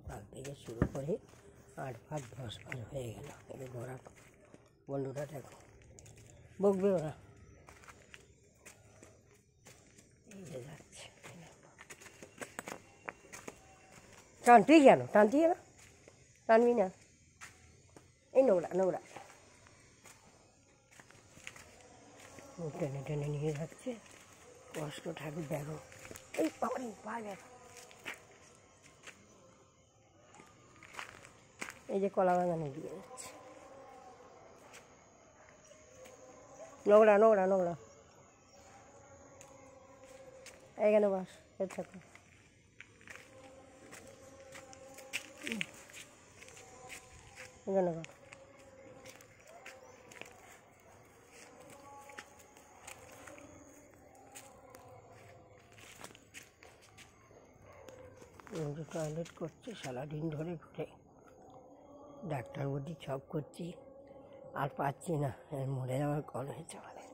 ভাগ থেকে শুরু করে 8 ভাগ 10 ভাগ হয়ে গেল। এদের ঘোরা বন্ধুরা দেখো, বকবে ওরা। এই যে যাচ্ছে, টানবি কেন? টানতি না, টানবি না, এই নোংরা নোংরা টেনে টেনে নিয়ে যাচ্ছে। কষ্ট ঠাকুর দেখো, এই বাবারে পায়ে দেখো। এই যে কলা বাগানে দিয়ে যাচ্ছে, নোংরা নোংরা নোংরা। এখানে বাস, এর থাকো। এখানে বাস, টয়লেট করছে সারাদিন ধরে ঘুরে। ডাক্তার বলছি সব করছি, আর পাচ্ছি না, মরে যাওয়ার কল হয়েছে আমাদের।